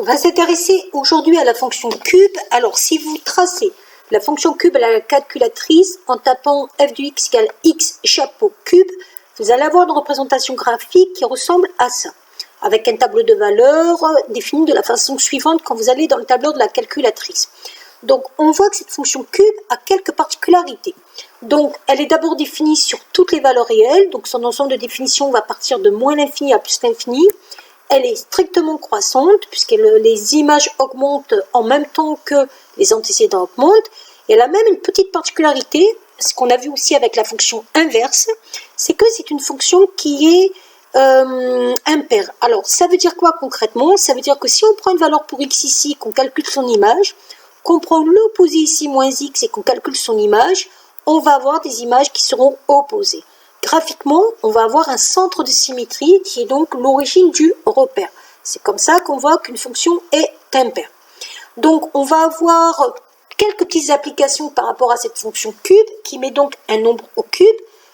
On va s'intéresser aujourd'hui à la fonction cube. Alors, si vous tracez la fonction cube à la calculatrice en tapant f de x égale x chapeau cube, vous allez avoir une représentation graphique qui ressemble à ça, avec un tableau de valeurs défini de la façon suivante quand vous allez dans le tableur de la calculatrice. Donc, on voit que cette fonction cube a quelques particularités. Donc, elle est d'abord définie sur toutes les valeurs réelles. Donc, son ensemble de définition va partir de moins l'infini à plus l'infini. Elle est strictement croissante puisque les images augmentent en même temps que les antécédents augmentent. Et elle a même une petite particularité, ce qu'on a vu aussi avec la fonction inverse, c'est que c'est une fonction qui est impaire. Alors, ça veut dire quoi concrètement? Ça veut dire que si on prend une valeur pour x ici, qu'on calcule son image, qu'on prend l'opposé ici, moins x, et qu'on calcule son image, on va avoir des images qui seront opposées. Graphiquement, on va avoir un centre de symétrie qui est donc l'origine du repère. C'est comme ça qu'on voit qu'une fonction est impaire. Donc, on va avoir quelques petites applications par rapport à cette fonction cube qui met donc un nombre au cube.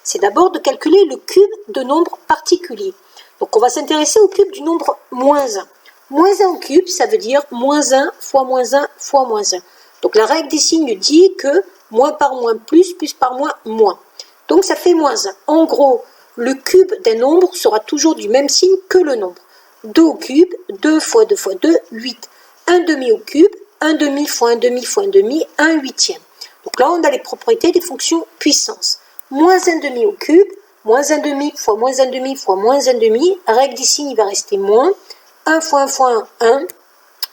C'est d'abord de calculer le cube de nombres particuliers. Donc, on va s'intéresser au cube du nombre moins 1. Moins 1 au cube, ça veut dire moins 1 fois moins 1 fois moins 1. Donc, la règle des signes dit que moins par moins plus par moins moins. Donc, ça fait moins 1. En gros, le cube d'un nombre sera toujours du même signe que le nombre. 2 au cube, 2 fois 2 fois 2, 8. 1 demi au cube, 1 demi fois 1 demi fois 1 demi, 1 huitième. Donc là, on a les propriétés des fonctions puissance. Moins 1 demi au cube, moins 1 demi fois moins 1 demi fois moins 1 demi. Règle des signes, il va rester moins. 1 fois 1 fois 1, 1.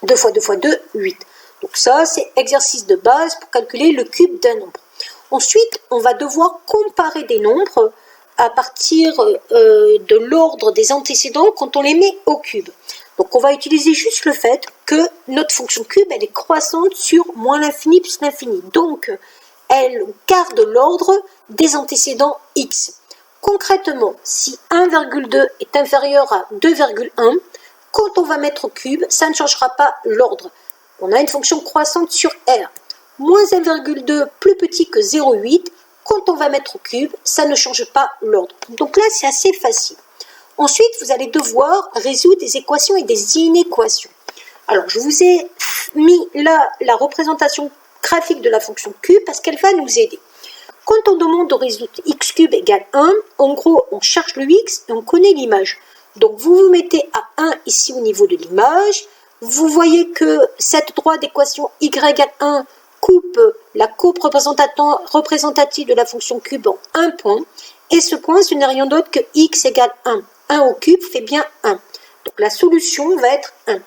2 fois 2 fois 2, 8. Donc ça, c'est exercice de base pour calculer le cube d'un nombre. Ensuite, on va devoir comparer des nombres à partir de l'ordre des antécédents quand on les met au cube. Donc, on va utiliser juste le fait que notre fonction cube, elle est croissante sur moins l'infini plus l'infini. Donc, elle garde l'ordre des antécédents x. Concrètement, si 1,2 est inférieur à 2,1, quand on va mettre au cube, ça ne changera pas l'ordre. On a une fonction croissante sur R. Moins 1,2 plus petit que 0,8, quand on va mettre au cube, ça ne change pas l'ordre. Donc là, c'est assez facile. Ensuite, vous allez devoir résoudre des équations et des inéquations. Alors, je vous ai mis là la représentation graphique de la fonction cube parce qu'elle va nous aider. Quand on demande de résoudre x cube égale 1, en gros, on cherche le x et on connaît l'image. Donc, vous vous mettez à 1 ici au niveau de l'image. Vous voyez que cette droite d'équation y égale 1 coupe la courbe représentative de la fonction cube en un point. Et ce point, ce n'est rien d'autre que x égale 1. 1 au cube fait bien 1. Donc la solution va être 1.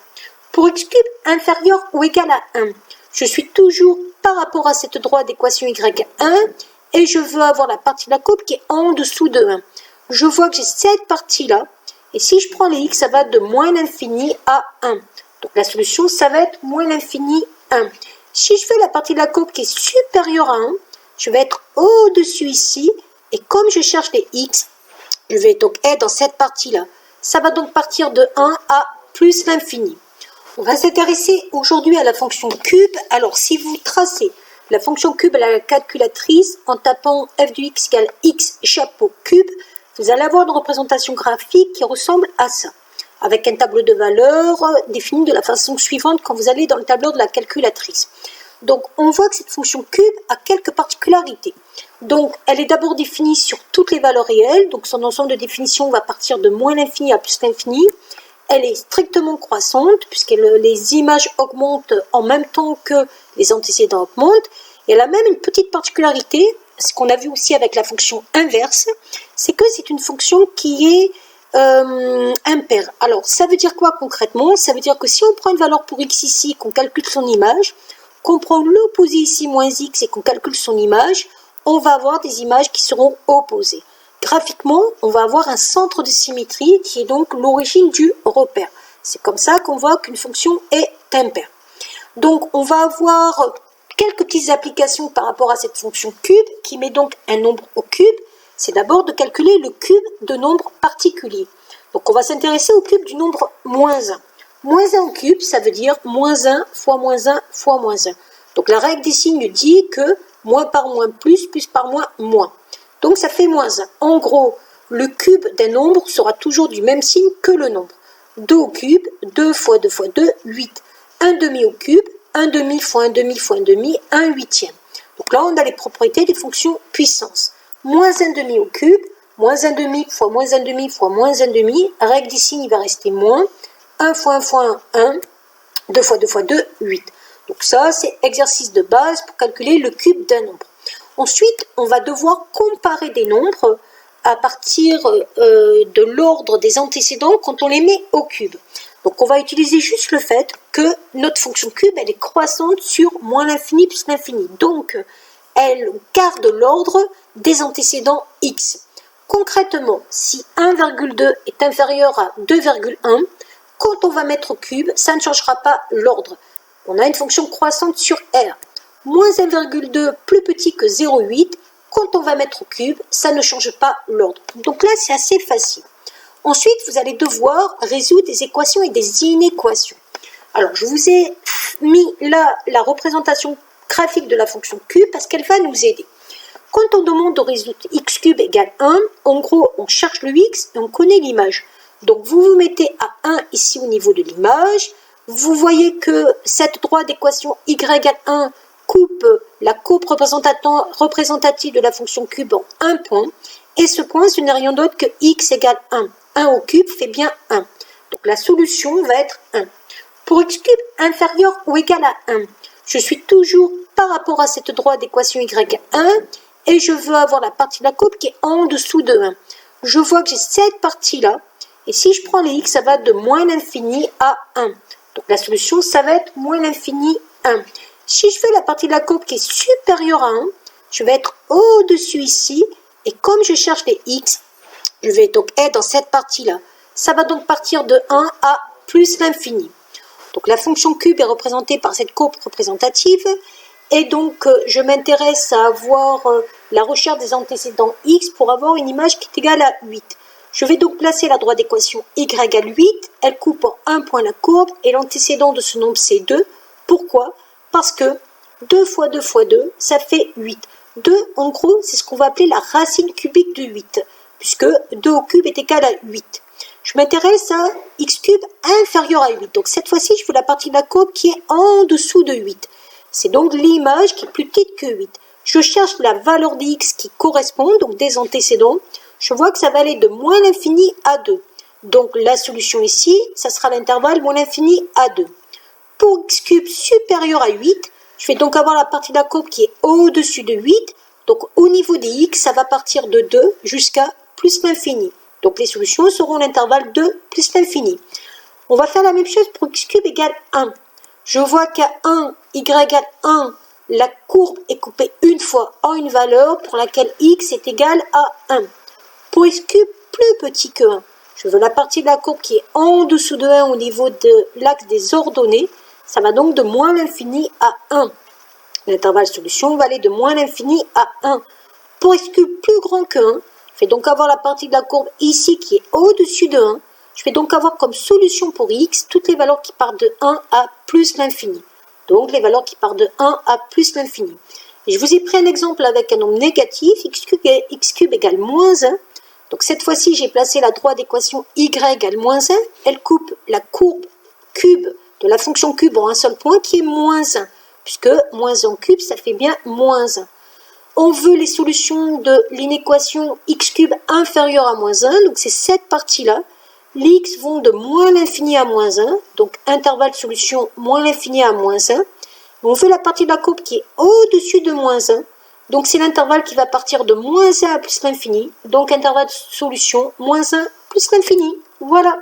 Pour x cube inférieur ou égal à 1, je suis toujours par rapport à cette droite d'équation y1 et je veux avoir la partie de la courbe qui est en dessous de 1. Je vois que j'ai cette partie-là et si je prends les x, ça va de moins l'infini à 1. Donc la solution, ça va être moins l'infini 1. Si je fais la partie de la courbe qui est supérieure à 1, je vais être au-dessus ici. Et comme je cherche les x, je vais donc être dans cette partie-là. Ça va donc partir de 1 à plus l'infini. On va s'intéresser aujourd'hui à la fonction cube. Alors, si vous tracez la fonction cube à la calculatrice en tapant f de x égale x chapeau cube, vous allez avoir une représentation graphique qui ressemble à ça, avec un tableau de valeurs défini de la façon suivante quand vous allez dans le tableur de la calculatrice. Donc, on voit que cette fonction cube a quelques particularités. Donc, elle est d'abord définie sur toutes les valeurs réelles. Donc, son ensemble de définition va partir de moins l'infini à plus l'infini. Elle est strictement croissante puisque les images augmentent en même temps que les antécédents augmentent. Et elle a même une petite particularité, ce qu'on a vu aussi avec la fonction inverse, c'est que c'est une fonction qui est impaire. Alors, ça veut dire quoi concrètement? Ça veut dire que si on prend une valeur pour x ici, qu'on calcule son image, qu'on prend l'opposé ici, moins x, et qu'on calcule son image, on va avoir des images qui seront opposées. Graphiquement, on va avoir un centre de symétrie qui est donc l'origine du repère. C'est comme ça qu'on voit qu'une fonction est impaire. Donc, on va avoir quelques petites applications par rapport à cette fonction cube qui met donc un nombre au cube. C'est d'abord de calculer le cube de nombres particuliers. Donc, on va s'intéresser au cube du nombre moins 1. Moins 1 au cube, ça veut dire moins 1 fois moins 1 fois moins 1. Donc, la règle des signes dit que moins par moins plus par moins moins. Donc, ça fait moins 1. En gros, le cube d'un nombre sera toujours du même signe que le nombre. 2 au cube, 2 fois 2 fois 2, 8. 1 demi au cube, 1 demi fois 1 demi fois 1 demi, 1 huitième. Donc là, on a les propriétés des fonctions puissance. Moins 1 demi au cube, moins 1 demi fois moins 1 demi fois moins 1 demi, règle des signes, il va rester moins. 1 fois 1 fois 1, 2 fois 2 fois 2, 8. Donc ça, c'est exercice de base pour calculer le cube d'un nombre. Ensuite, on va devoir comparer des nombres à partir de l'ordre des antécédents quand on les met au cube. Donc on va utiliser juste le fait que notre fonction cube, elle est croissante sur moins l'infini plus l'infini. Donc, elle garde l'ordre des antécédents x. Concrètement, si 1,2 est inférieur à 2,1, quand on va mettre au cube, ça ne changera pas l'ordre. On a une fonction croissante sur R. Moins 1,2 plus petit que 0,8, quand on va mettre au cube, ça ne change pas l'ordre. Donc là, c'est assez facile. Ensuite, vous allez devoir résoudre des équations et des inéquations. Alors, je vous ai mis là la représentation graphique de la fonction cube parce qu'elle va nous aider. Quand on demande de résoudre x cube égale 1, en gros, on cherche le x et on connaît l'image. Donc, vous vous mettez à 1 ici au niveau de l'image. Vous voyez que cette droite d'équation y égale 1 coupe la courbe représentative de la fonction cube en un point. Et ce point, ce n'est rien d'autre que x égale 1. 1 au cube fait bien 1. Donc la solution va être 1. Pour x cube inférieur ou égal à 1, je suis toujours par rapport à cette droite d'équation y égale 1 et je veux avoir la partie de la courbe qui est en dessous de 1. Je vois que j'ai cette partie-là et si je prends les x, ça va de moins l'infini à 1. Donc la solution, ça va être moins l'infini 1. Si je fais la partie de la courbe qui est supérieure à 1, je vais être au-dessus ici et comme je cherche les x, je vais donc être dans cette partie-là. Ça va donc partir de 1 à plus l'infini. Donc la fonction cube est représentée par cette courbe représentative. Et donc je m'intéresse à avoir la recherche des antécédents x pour avoir une image qui est égale à 8. Je vais donc placer la droite d'équation y égale 8. Elle coupe en un point la courbe et l'antécédent de ce nombre c'est 2. Pourquoi? Parce que 2 fois 2 fois 2, ça fait 8. 2, en gros, c'est ce qu'on va appeler la racine cubique de 8. Puisque 2 au cube est égal à 8. Je m'intéresse à x cube inférieur à 8. Donc cette fois-ci, je veux la partie de la courbe qui est en dessous de 8. C'est donc l'image qui est plus petite que 8. Je cherche la valeur de x qui correspond, donc des antécédents. Je vois que ça va aller de moins l'infini à 2. Donc la solution ici, ça sera l'intervalle moins l'infini à 2. Pour x cube supérieur à 8, je vais donc avoir la partie de la courbe qui est au-dessus de 8. Donc au niveau des x, ça va partir de 2 jusqu'à plus l'infini. Donc les solutions seront l'intervalle 2 plus l'infini. On va faire la même chose pour x cube égale 1. Je vois qu'à 1, y égale 1, la courbe est coupée une fois en une valeur pour laquelle x est égal à 1. Pour x cube plus petit que 1, je veux la partie de la courbe qui est en dessous de 1 au niveau de l'axe des ordonnées. Ça va donc de moins l'infini à 1. L'intervalle solution va aller de moins l'infini à 1. Pour x cube plus grand que 1, je vais donc avoir la partie de la courbe ici qui est au-dessus de 1. Je vais donc avoir comme solution pour x toutes les valeurs qui partent de 1 à plus l'infini. Donc les valeurs qui partent de 1 à plus l'infini. Je vous ai pris un exemple avec un nombre négatif, x cube égale moins 1. Donc cette fois-ci, j'ai placé la droite d'équation y égale moins 1. Elle coupe la courbe cube de la fonction cube en un seul point qui est moins 1. Puisque moins 1 cube, ça fait bien moins 1. On veut les solutions de l'inéquation x cube inférieur à moins 1. Donc c'est cette partie-là. Les x vont de moins l'infini à moins 1. Donc intervalle solution moins l'infini à moins 1. On veut la partie de la courbe qui est au-dessus de moins 1. Donc c'est l'intervalle qui va partir de moins 1 à plus l'infini. Donc intervalle solution moins 1 plus l'infini. Voilà.